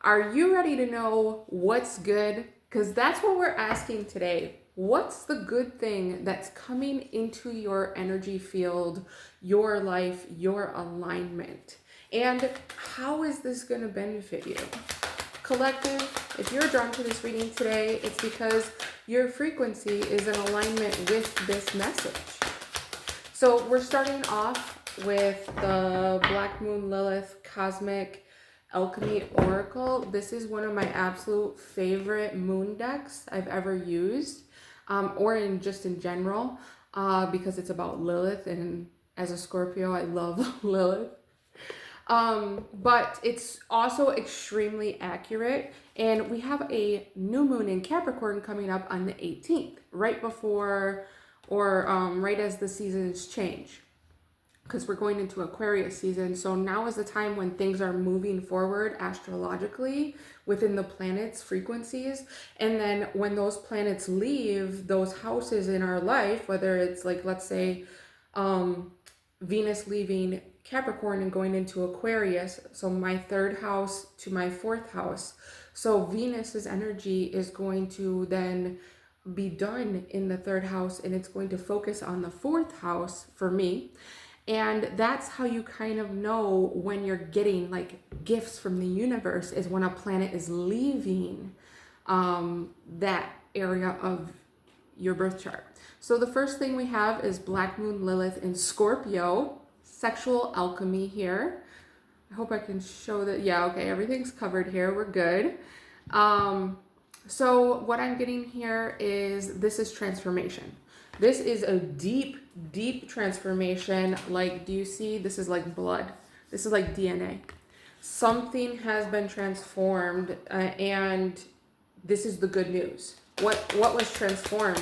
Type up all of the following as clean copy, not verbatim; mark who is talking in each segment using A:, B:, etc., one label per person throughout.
A: Are you ready to know what's good? Because that's what we're asking today. What's the good thing that's coming into your energy field, your life, your alignment? And how is this going to benefit you? Collective, if you're drawn to this reading today, it's because your frequency is in alignment with this message. So we're starting off with the Black Moon Lilith Cosmic Alchemy Oracle. This is one of my absolute favorite moon decks I've ever used, or just in general, because it's about Lilith, and as a Scorpio, I love Lilith. But it's also extremely accurate, and we have a new moon in Capricorn coming up on the 18th, right before or right as the seasons change, because we're going into Aquarius season. So now is the time when things are moving forward astrologically within the planets' frequencies. And then when those planets leave those houses in our life, whether it's like, let's say, Venus leaving Capricorn and going into Aquarius, so my third house to my fourth house. So Venus's energy is going to then be done in the third house, and it's going to focus on the fourth house for me. And that's how you kind of know when you're getting like gifts from the universe, is when a planet is leaving that area of your birth chart. So the first thing we have is Black Moon Lilith in Scorpio, sexual alchemy here. I hope I can show that. Yeah, okay, everything's covered here. We're good. So what I'm getting here is this is transformation. This is a deep, deep transformation. Like, do you see? This is like blood. This is like DNA. Something has been transformed, and this is the good news. What was transformed?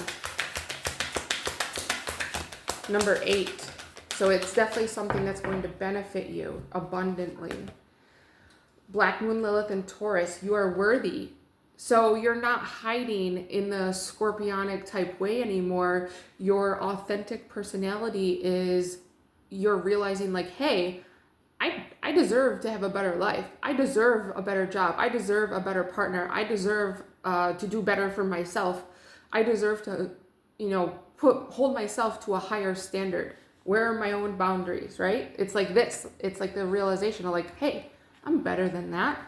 A: Number 8. So it's definitely something that's going to benefit you abundantly. Black Moon Lilith and Taurus, you are worthy. So you're not hiding in the scorpionic type way anymore. Your authentic personality is, you're realizing like, hey, I deserve to have a better life. I deserve a better job. I deserve a better partner. I deserve to do better for myself. I deserve to, hold myself to a higher standard. Where are my own boundaries, right? It's like this. It's like the realization of like, hey, I'm better than that.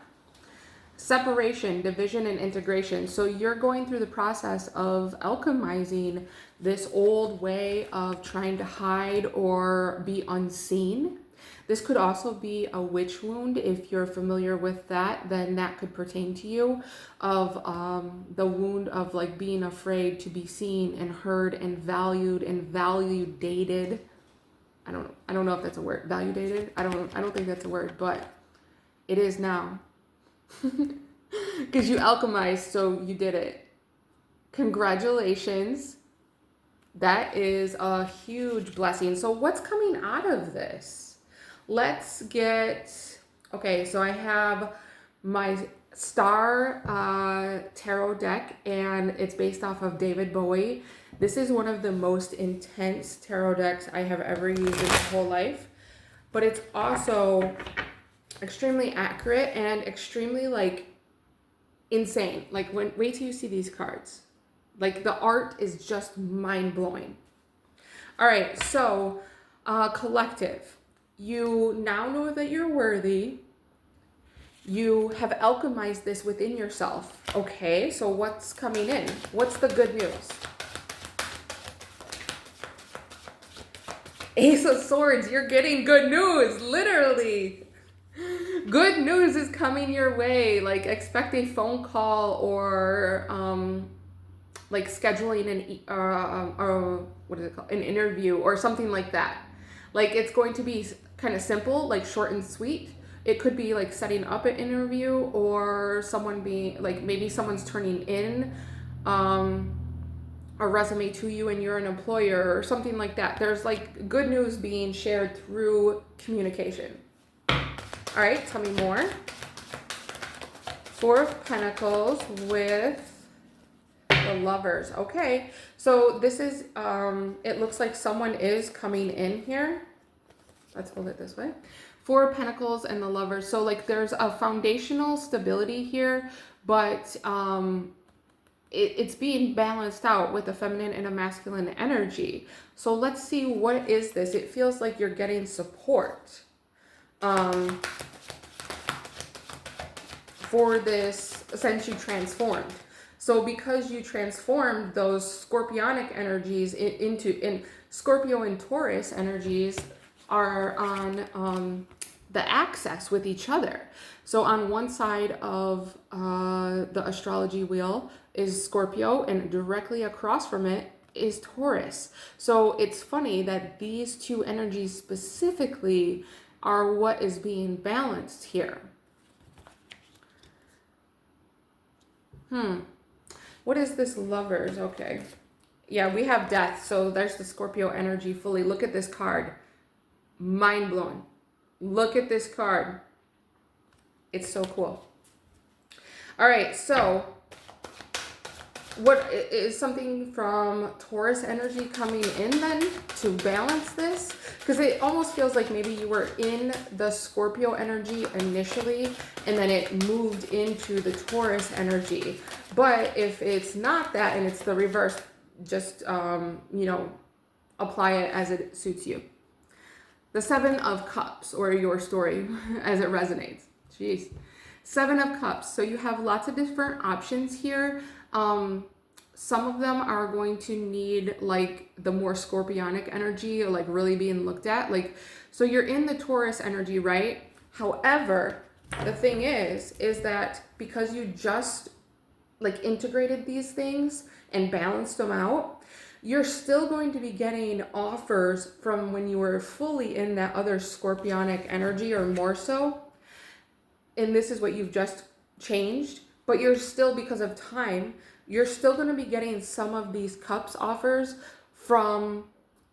A: Separation, division, and integration. So you're going through the process of alchemizing this old way of trying to hide or be unseen. This could also be a witch wound. If you're familiar with that, then that could pertain to you, of the wound of like being afraid to be seen and heard and validated. I don't know if that's a word. Validated. I don't think that's a word, but it is now. Because you alchemized, so you did it. Congratulations. That is a huge blessing. So what's coming out of this? Let's get, okay, so I have my Star Tarot deck, and it's based off of David Bowie. This is one of the most intense tarot decks I have ever used in my whole life. But it's also extremely accurate and extremely like insane. Like, wait till you see these cards. Like, the art is just mind-blowing. All right, so collective, you now know that you're worthy. You have alchemized this within yourself. Okay, so what's coming in? What's the good news? Ace of Swords, you're getting good news, literally. Good news is coming your way. Like, expect a phone call or like scheduling an interview or something like that. Like, it's going to be kind of simple, like short and sweet. It could be like setting up an interview, or someone being like, maybe someone's turning in a resume to you and you're an employer or something like that. There's like good news being shared through communication. All right, tell me more. Four of Pentacles with the Lovers. Okay, so this is, it looks like someone is coming in here. Let's hold it this way. Four of Pentacles and the Lovers. So like there's a foundational stability here, but it's being balanced out with a feminine and a masculine energy. So let's see, what is this? It feels like you're getting support for this since you transformed. So because you transformed those scorpionic energies in Scorpio and Taurus energies are on the axis with each other. So on one side of the astrology wheel is Scorpio, and directly across from it is Taurus. So it's funny that these two energies specifically are what is being balanced here. What is this Lovers? Okay. Yeah, we have Death. So there's the Scorpio energy fully. Look at this card. Mind blowing. Look at this card. It's so cool. All right, so what is something from Taurus energy coming in then to balance this? Because it almost feels like maybe you were in the Scorpio energy initially and then it moved into the Taurus energy. But if it's not that and it's the reverse, just, you know, apply it as it suits you. The Seven of Cups, or your story as it resonates. Jeez. Seven of Cups. So you have lots of different options here. Some of them are going to need like the more scorpionic energy, like really being looked at. Like, so you're in the Taurus energy, right? However, the thing is that because you just like integrated these things and balanced them out, you're still going to be getting offers from when you were fully in that other scorpionic energy or more so. And this is what you've just changed, but you're still, because of time, you're still going to be getting some of these cups offers from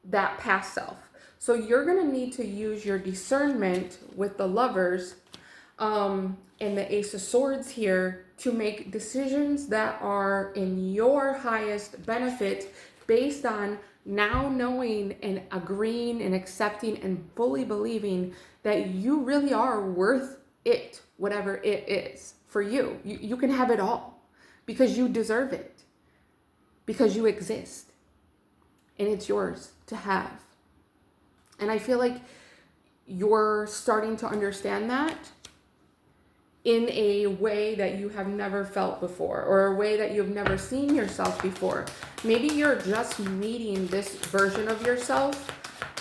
A: that past self. So you're going to need to use your discernment with the Lovers and the Ace of Swords here to make decisions that are in your highest benefit based on now knowing and agreeing and accepting and fully believing that you really are worth it, whatever it is for you. You can have it all because you deserve it, because you exist and it's yours to have. And I feel like you're starting to understand that in a way that you have never felt before, or a way that you've never seen yourself before. Maybe you're just meeting this version of yourself,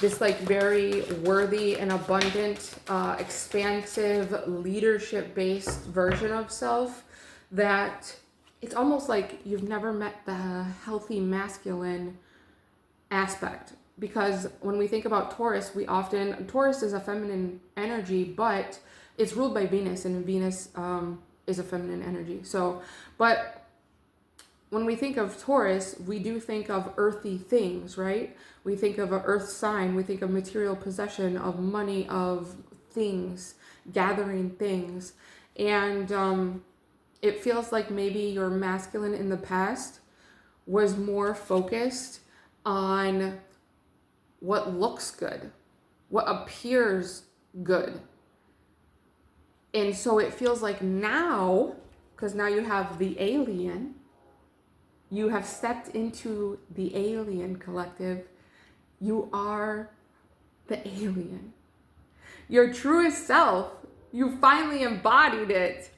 A: this like very worthy and abundant, expansive, leadership-based version of self that it's almost like you've never met the healthy masculine aspect. Because when we think about Taurus, Taurus is a feminine energy, but it's ruled by Venus, and Venus is a feminine energy. So, but when we think of Taurus, we do think of earthy things, right? We think of an earth sign, we think of material possession, of money, of things, gathering things. And it feels like maybe your masculine in the past was more focused on what looks good, what appears good. And so it feels like now, because now you have the alien, you have stepped into the alien collective. You are the alien. Your truest self. You finally embodied it.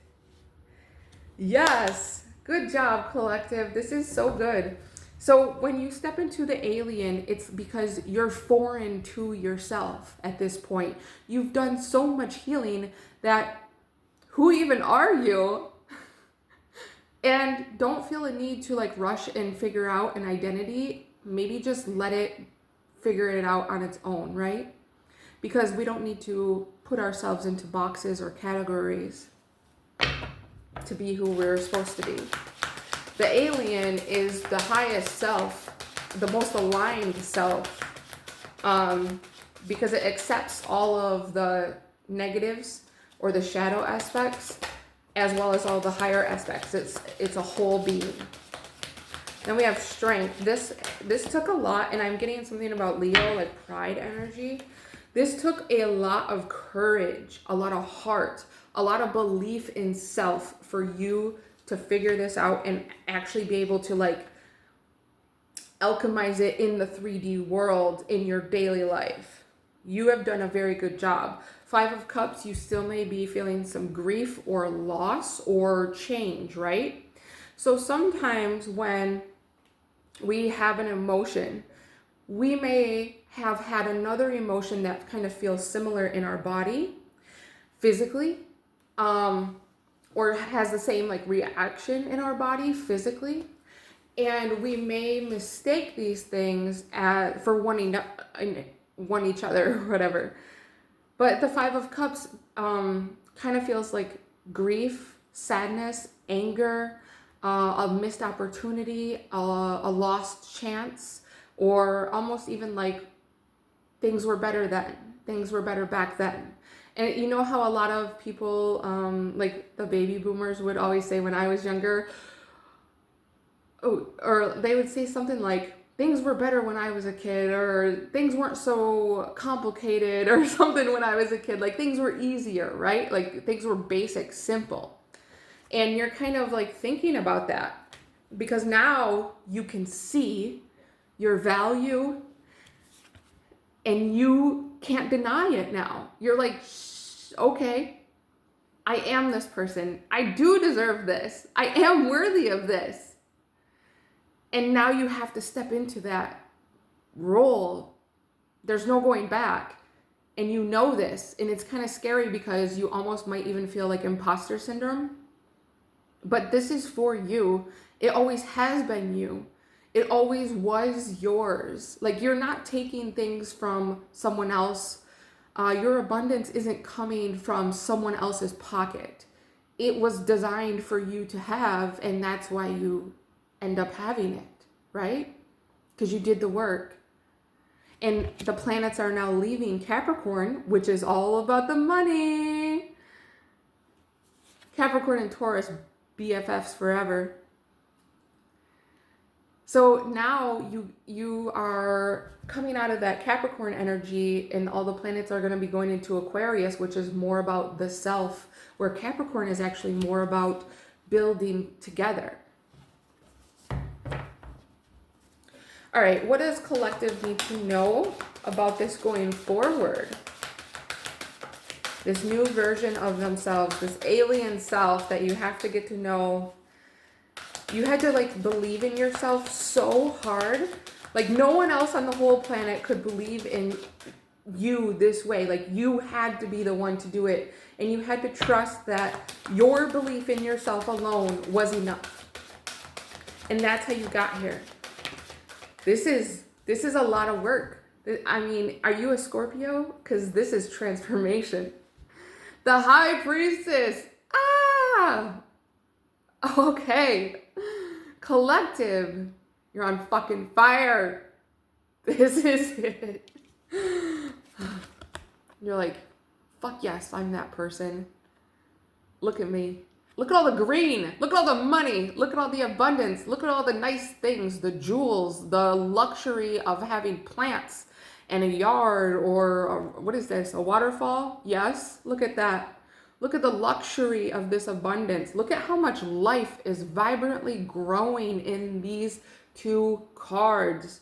A: Yes. Good job, collective. This is so good. So when you step into the alien, it's because you're foreign to yourself at this point. You've done so much healing that who even are you? And don't feel a need to like rush and figure out an identity. Maybe just let it figure it out on its own, right? Because we don't need to put ourselves into boxes or categories to be who we're supposed to be. The alien is the highest self, the most aligned self, because it accepts all of the negatives or the shadow aspects, as well as all the higher aspects. It's a whole being. Then we have strength. This took a lot, and I'm getting something about Leo, like pride energy. This took a lot of courage, a lot of heart, a lot of belief in self for you to figure this out and actually be able to like alchemize it in the 3D world in your daily life. You have done a very good job. Five of Cups, you still may be feeling some grief or loss or change, right? So sometimes when we have an emotion, we may have had another emotion that kind of feels similar in our body, physically, or has the same like reaction in our body physically. And we may mistake these things for wanting each other or whatever. But the Five of Cups kind of feels like grief, sadness, anger, a missed opportunity, a lost chance, or almost even like things were better then. Things were better back then. And you know how a lot of people, like the baby boomers would always say when I was younger, or they would say something like, things were better when I was a kid, or things weren't so complicated, or something when I was a kid. Like things were easier, right? Like things were basic, simple. And you're kind of like thinking about that because now you can see your value and you can't deny it now. You're like, okay, I am this person. I do deserve this. I am worthy of this. And now you have to step into that role. There's no going back. And you know this. And it's kind of scary because you almost might even feel like imposter syndrome. But this is for you. It always has been you. It always was yours. Like you're not taking things from someone else. Your abundance isn't coming from someone else's pocket. It was designed for you to have, and that's why you end up having it, right? Because you did the work. And the planets are now leaving Capricorn, which is all about the money. Capricorn and Taurus, BFFs forever. So now you are coming out of that Capricorn energy, and all the planets are going to be going into Aquarius, which is more about the self, where Capricorn is actually more about building together. All right, what does collective need to know about this going forward? This new version of themselves, this alien self that you have to get to know. You had to like believe in yourself so hard. Like no one else on the whole planet could believe in you this way. Like you had to be the one to do it. And you had to trust that your belief in yourself alone was enough. And that's how you got here. This is a lot of work. I mean, are you a Scorpio? Because this is transformation. The High Priestess. Okay. Collective. You're on fucking fire. This is it. You're like, fuck yes, I'm that person. Look at me. Look at all the green. Look at all the money. Look at all the abundance. Look at all the nice things, the jewels, the luxury of having plants and a yard or what is this? A waterfall? Yes. Look at that. Look at the luxury of this abundance. Look at how much life is vibrantly growing in these two cards.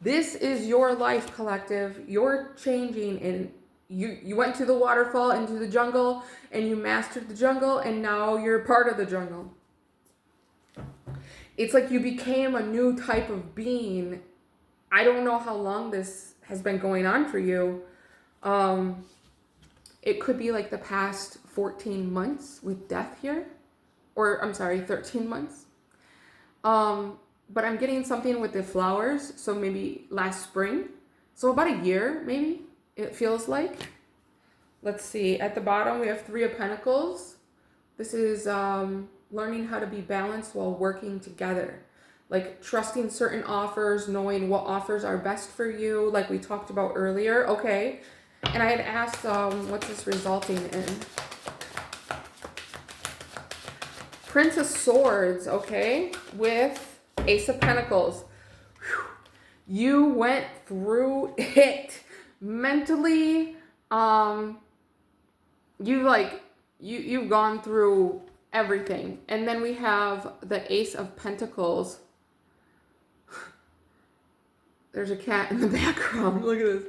A: This is your life, collective. You're changing, and you went to the waterfall, into the jungle, and you mastered the jungle, and now you're part of the jungle. It's like you became a new type of being. I don't know how long this has been going on for you. It could be like the past 14 months with death here. Or, I'm sorry, 13 months. But I'm getting something with the flowers. So maybe last spring. So about a year, maybe, it feels like. Let's see. At the bottom, we have Three of Pentacles. This is learning how to be balanced while working together. Like trusting certain offers, knowing what offers are best for you, like we talked about earlier. Okay. And I had asked, what's this resulting in? Prince of Swords, okay, with Ace of Pentacles. Whew. You went through it. mentally, you've gone through everything. And then we have the Ace of Pentacles. There's a cat in the background. Look at this.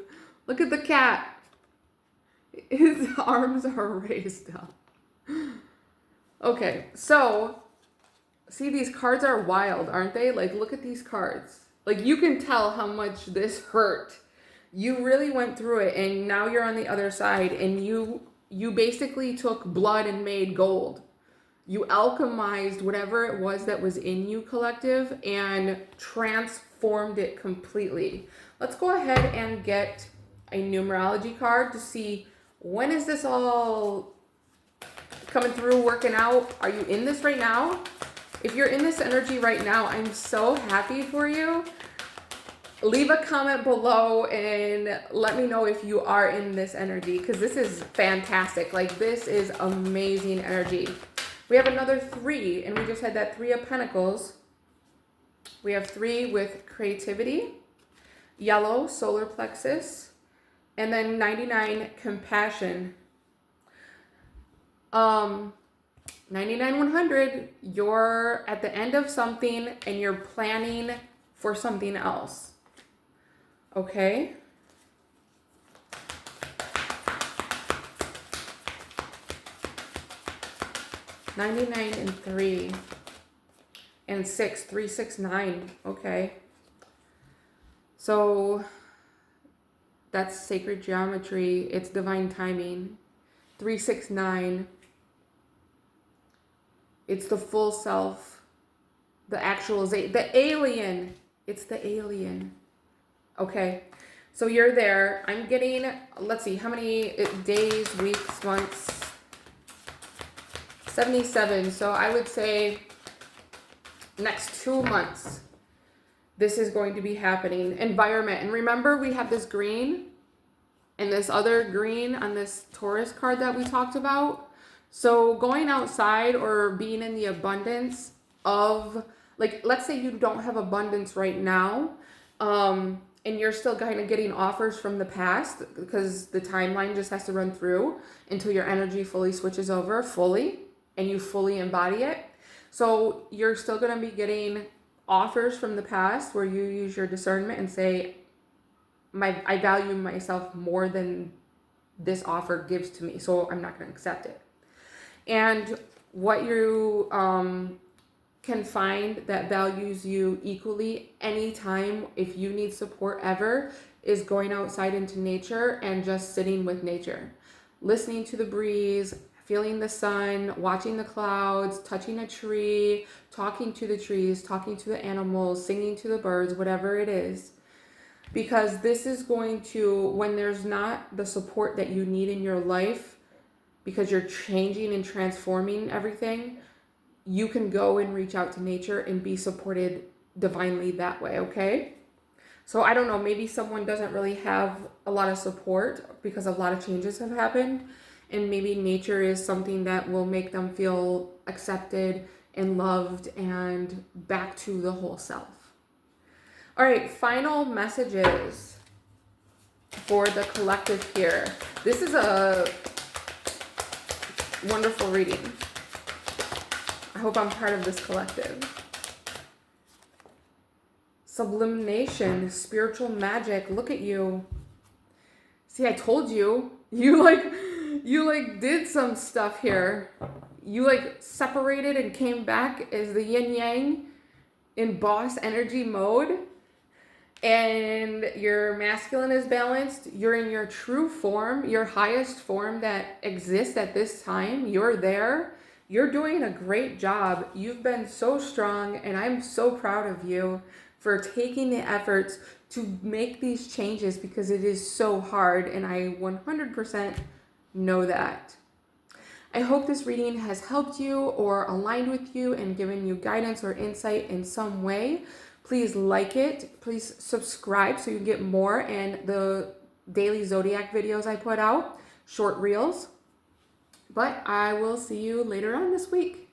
A: Look at the cat. His arms are raised up. Okay, so see, these cards are wild, aren't they? Like, look at these cards. Like, you can tell how much this hurt. You really went through it, and now you're on the other side, and you basically took blood and made gold. You alchemized whatever it was that was in you, collective, and transformed it completely. Let's go ahead and get a numerology card to see, when is this all coming through, working out? Are you in this right now? If you're in this energy right now, I'm so happy for you. Leave a comment below and let me know if you are in this energy, because this is fantastic. Like, this is amazing energy. We have another 3, and we just had that 3 of Pentacles. We have 3 with creativity, yellow, solar plexus, and then 99, compassion. 99, 100, you're at the end of something and you're planning for something else. Okay? $99 and 3 and 6, 3, 6, 9. Okay. So that's sacred geometry. It's divine timing. 3, 6, 9. It's the full self, the actualization, the alien. It's the alien. Okay. So you're there. I'm getting, let's see, how many days, weeks, months? 77. So I would say next 2 months, this is going to be happening. Environment. And remember, we have this green and this other green on this Taurus card that we talked about. So going outside or being in the abundance of, like, let's say you don't have abundance right now, and you're still kind of getting offers from the past, because the timeline just has to run through until your energy fully switches over fully and you fully embody it. So you're still going to be getting offers from the past where you use your discernment and say, I value myself more than this offer gives to me, so I'm not going to accept it. And what you can find that values you equally anytime, if you need support ever, is going outside into nature and just sitting with nature. Listening to the breeze, feeling the sun, watching the clouds, touching a tree, talking to the trees, talking to the animals, singing to the birds, whatever it is. Because this is going to, when there's not the support that you need in your life, because you're changing and transforming everything, you can go and reach out to nature and be supported divinely that way, okay? So I don't know, maybe someone doesn't really have a lot of support because a lot of changes have happened, and maybe nature is something that will make them feel accepted and loved and back to the whole self. All right, final messages for the collective here. This is a wonderful reading. I hope I'm part of this collective. Sublimation, spiritual magic. Look at you. See, I told you. You did some stuff here. You separated and came back as the yin yang in boss energy mode. And your masculine is balanced. You're in your true form, your highest form that exists at this time. You're there. You're doing a great job. You've been so strong, and I'm so proud of you for taking the efforts to make these changes, because it is so hard, and I 100% know that. I hope this reading has helped you or aligned with you and given you guidance or insight in some way. Please like it. Please subscribe so you can get more, and the daily zodiac videos I put out, short reels. But I will see you later on this week.